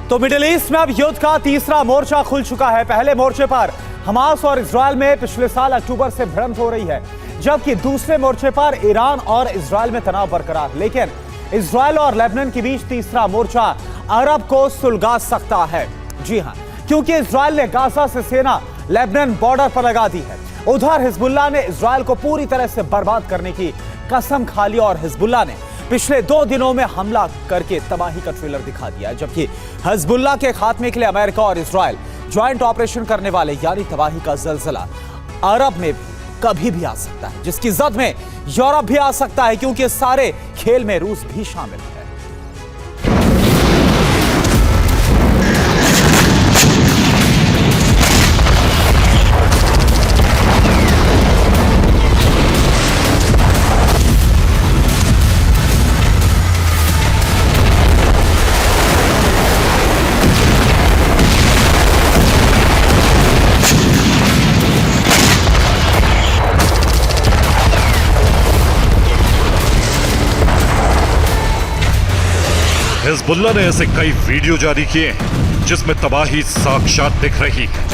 तो middle east में अब युद्ध का तीसरा मोर्चा खुल चुका है। पहले मोर्चे पर हमास और इजरायल में पिछले साल अक्टूबर से भिड़ंत हो रही है, जबकि दूसरे मोर्चे पर ईरान और इजरायल में तनाव बरकरार। लेकिन इजरायल और लेबनान के बीच तीसरा मोर्चा अरब को सुलगा सकता है। जी हां, क्योंकि इजरायल ने गाजा से सेना लेबनान बॉर्डर पर लगा दी है। उधर हिजबुल्लाह ने इजरायल को पूरी तरह से बर्बाद करने की कसम खा ली और हिजबुल्लाह ने पिछले 2 दिनों में हमला करके तबाही का ट्रेलर दिखा दिया है। जबकि हिजबुल्लाह के खात्मे के लिए अमेरिका और इजरायल ज्वाइंट ऑपरेशन करने वाले, यानी तबाही का जलजला अरब में कभी भी आ सकता है, जिसकी जद में यूरोप भी आ सकता है, क्योंकि सारे खेल में रूस भी शामिल है। हिजबुल्लाह ने ऐसे कई वीडियो जारी किए हैं जिसमें तबाही साक्षात दिख रही है।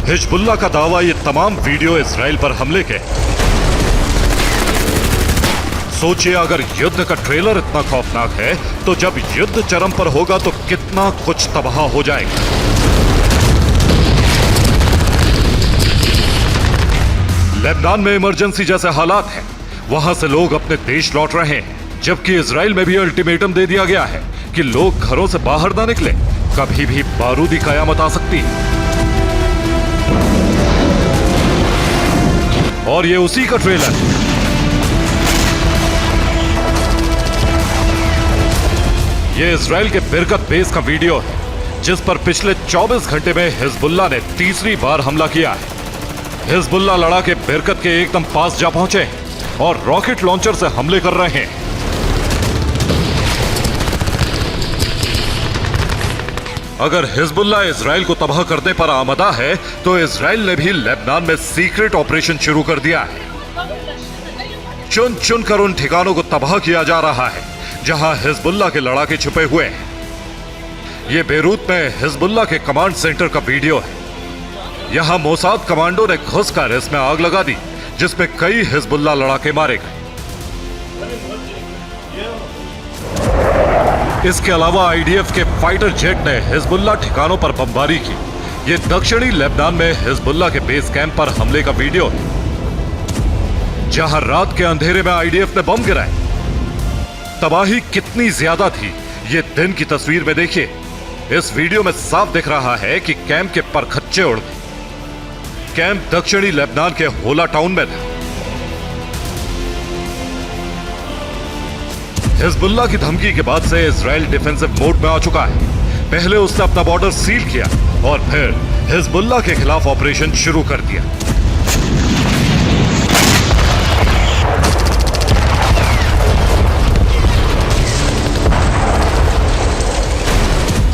हिजबुल्लाह का दावा, ये तमाम वीडियो इजराइल पर हमले के। सोचिए, अगर युद्ध का ट्रेलर इतना खौफनाक है तो जब युद्ध चरम पर होगा तो कितना कुछ तबाह हो जाएगा। लेबनान में इमरजेंसी जैसे हालात हैं, वहां से लोग अपने देश लौट रहे हैं, जबकि इजराइल में भी अल्टीमेटम दे दिया गया है कि लोग घरों से बाहर ना निकले, कभी भी बारूदी कयामत आ सकती है। और ये उसी का ट्रेलर है। ये इजराइल के बिरकत बेस का वीडियो है, जिस पर पिछले 24 घंटे में हिजबुल्लाह ने तीसरी बार हमला किया है। हिजबुल्लाह लड़ा के बिरकत के एकदम पास जा पहुंचे और रॉकेट लॉन्चर से हमले कर रहे हैं। अगर हिजबुल्लाह इजराइल को तबाह करने पर आमदा है तो इजराइल ने भी लेबनान में सीक्रेट ऑपरेशन शुरू कर दिया है। चुन चुन कर उन ठिकानों को तबाह किया जा रहा है जहां हिजबुल्लाह के लड़ाके छुपे हुए हैं। यह बेरूत में हिजबुल्लाह के कमांड सेंटर का वीडियो है। यहां मोसाद कमांडो ने घुसकर इसमें आग लगा दी, जिसमें कई हिजबुल्लाह लड़ाके मारे गए। इसके अलावा आईडीएफ के फाइटर जेट ने हिजबुल्लाह ठिकानों पर बमबारी की। यह दक्षिणी लेबनान में हिजबुल्लाह के बेस कैंप पर हमले का वीडियो है, जहां रात के अंधेरे में आईडीएफ ने बम गिराए। तबाही कितनी ज्यादा थी, यह दिन की तस्वीर में देखिए। इस वीडियो में साफ दिख रहा है कि कैंप के परखच्चे उड़ गए। कैंप दक्षिणी लेबनान के होला टाउन में था। हिजबुल्लाह की धमकी के बाद से इजराइल डिफेंसिव मोड में आ चुका है। पहले उसने अपना बॉर्डर सील किया और फिर हिजबुल्लाह के खिलाफ ऑपरेशन शुरू कर दिया।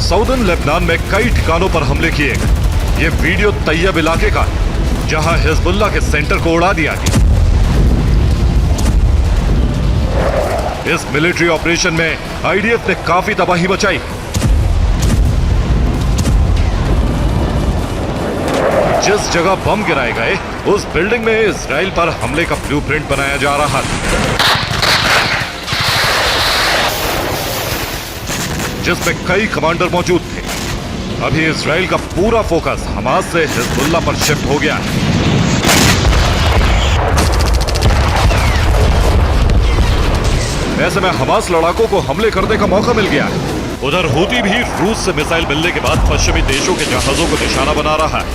साउदर्न लेबनान में कई ठिकानों पर हमले किए गए। यह वीडियो तैयब इलाके का है, जहां हिजबुल्लाह के सेंटर को उड़ा दिया गया। इस मिलिट्री ऑपरेशन में आईडीएफ ने काफी तबाही मचाई। जिस जगह बम गिराए गए, उस बिल्डिंग में इजराइल पर हमले का ब्लूप्रिंट बनाया जा रहा था, जिसमें कई कमांडर मौजूद थे। अभी इजराइल का पूरा फोकस हमास से हिजबुल्लाह पर शिफ्ट हो गया है। ऐसे में हमास लड़ाकों को हमले करने का मौका मिल गया है। उधर हूती भी रूस से मिसाइल मिलने के बाद पश्चिमी देशों के जहाजों को निशाना बना रहा है।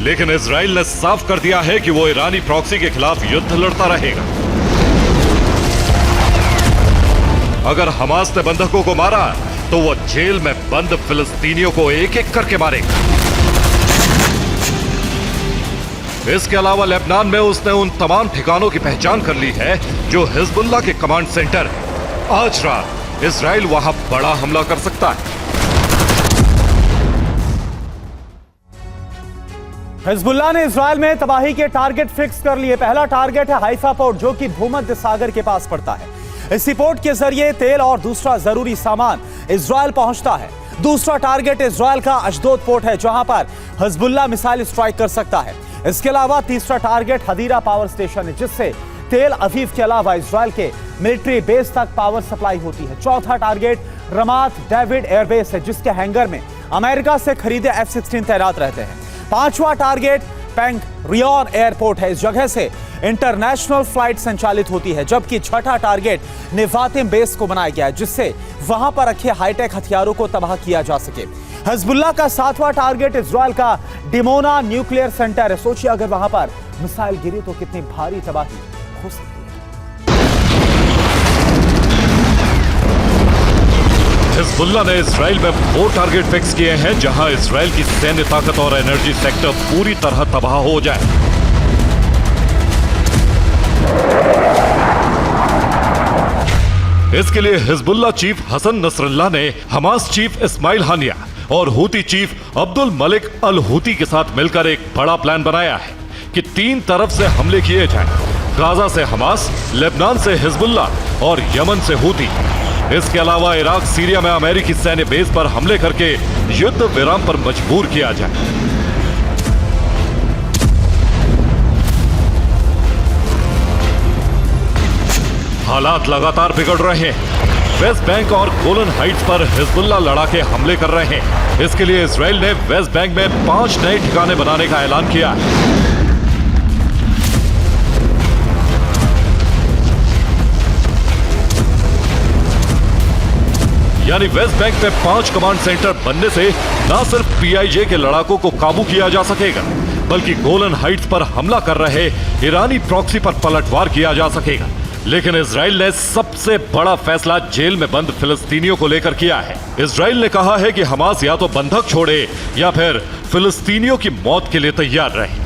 लेकिन इजराइल ने साफ कर दिया है कि वो ईरानी प्रॉक्सी के खिलाफ युद्ध लड़ता रहेगा। अगर हमास ने बंधकों को मारा तो वो जेल में बंद फिलिस्तीनियों को एक एक करके मारेगा। इसके अलावा लेबनान में उसने उन तमाम ठिकानों की पहचान कर ली है जो हिजबुल्लाह के कमांड सेंटर है। आज रात इजराइल वहां बड़ा हमला कर सकता है। हिजबुल्लाह ने इजराइल में तबाही के टारगेट फिक्स कर लिए। पहला टारगेट है हाइफा पोर्ट, जो कि भूमध्य सागर के पास पड़ता है। इसी पोर्ट के जरिए तेल और दूसरा जरूरी सामान इजराइल पहुंचता है। दूसरा टारगेट इजराइल का अशदोद पोर्ट है, जहां पर हिजबुल्लाह मिसाइल स्ट्राइक कर सकता है। इसके अलावा तीसरा टारगेट हदीरा पावर स्टेशन है, जिससे तेल अवीव के अलावा इजराइल के मिलिट्री बेस तक पावर सप्लाई होती है। चौथा टारगेट रमात डेविड एयरबेस है, जिसके हैंगर में अमेरिका से खरीदे F-16 तैनात रहते हैं। पांचवा टारगेट पेंग रियोन एयरपोर्ट है। इस जगह से इंटरनेशनल फ्लाइट संचालित होती है। जबकि छठा टारगेट नेवातिम बेस को बनाया गया है, जिससे वहां पर रखे हाईटेक हथियारों को तबाह किया जा सके। हिजबुल्लाह का सातवां टारगेट इजराइल का डिमोना न्यूक्लियर सेंटर है। सोचिए अगर वहां पर मिसाइल गिरी तो कितनी भारी तबाही हो सकती है। हिजबुल्लाह ने इजराइल में 4 टारगेट फिक्स किए हैं, जहां इजराइल की सैन्य ताकत और एनर्जी सेक्टर पूरी तरह तबाह हो जाए। इसके लिए हिजबुल्लाह चीफ हसन नसरल्लाह ने हमास चीफ इस्माइल हानिया और Houthi chief Abdul Malik al Houthi के साथ मिलकर एक बड़ा प्लान बनाया है कि 3 तरफ से हमले किए जाएं। गाजा से हमास, लेबनान से हिजबुल्लाह और यमन से हूती। इसके अलावा इराक, सीरिया में अमेरिकी सैन्य बेस पर हमले करके युद्ध विराम पर मजबूर किया जाए। हालात लगातार बिगड़ रहे हैं। वेस्ट बैंक और गोलन हाइट्स पर हिजबुल्लाह लड़ाके हमले कर रहे हैं। इसके लिए इजराइल ने वेस्ट बैंक में 5 नए ठिकाने बनाने का ऐलान किया है। यानी वेस्ट बैंक में 5 कमांड सेंटर बनने से न सिर्फ PIJ के लड़ाकों को काबू किया जा सकेगा, बल्कि गोलन हाइट्स पर हमला कर रहे ईरानी प्रॉक्सी पर पलटवार किया जा सकेगा। लेकिन इजराइल ने सबसे बड़ा फैसला जेल में बंद फिलिस्तीनियों को लेकर किया है। इजराइल ने कहा है कि हमास या तो बंधक छोड़े या फिर फिलिस्तीनियों की मौत के लिए तैयार रहे।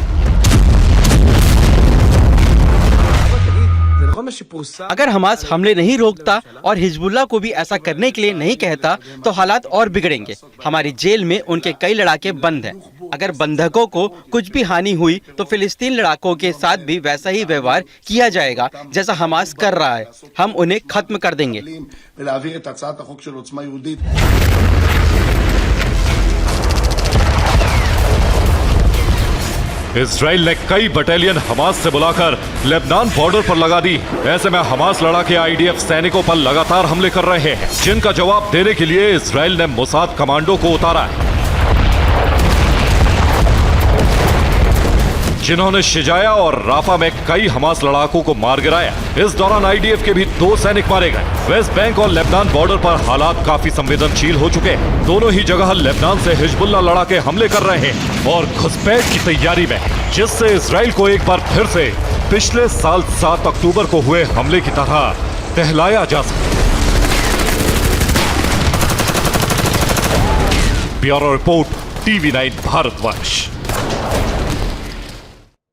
अगर हमास हमले नहीं रोकता और हिजबुल्लाह को भी ऐसा करने के लिए नहीं कहता तो हालात और बिगड़ेंगे। हमारी जेल में उनके कई लड़ाके बंद हैं। अगर बंधकों को कुछ भी हानि हुई तो फिलिस्तीन लड़ाकों के साथ भी वैसा ही व्यवहार किया जाएगा जैसा हमास कर रहा है। हम उन्हें खत्म कर देंगे। इजराइल ने कई बटालियन हमास से बुलाकर लेबनान बॉर्डर पर लगा दी। ऐसे में हमास लड़ाके IDF सैनिकों पर लगातार हमले कर रहे हैं, जिनका जवाब देने के लिए इजराइल ने मोसाद कमांडो को उतारा है, जिन्होंने शिजाया और राफा में कई हमास लड़ाकों को मार गिराया। इस दौरान IDF के भी 2 सैनिक मारे गए। वेस्ट बैंक और लेबनान बॉर्डर पर हालात काफी संवेदनशील हो चुके हैं। दोनों ही जगह लेबनान से हिजबुल्लाह लड़ाके हमले कर रहे हैं और घुसपैठ की तैयारी में, जिससे इजराइल को एक बार फिर से पिछले साल 7 अक्टूबर को हुए हमले की तरह टहलाया जा सके। Bureau report, TV9 Bharatvarsh.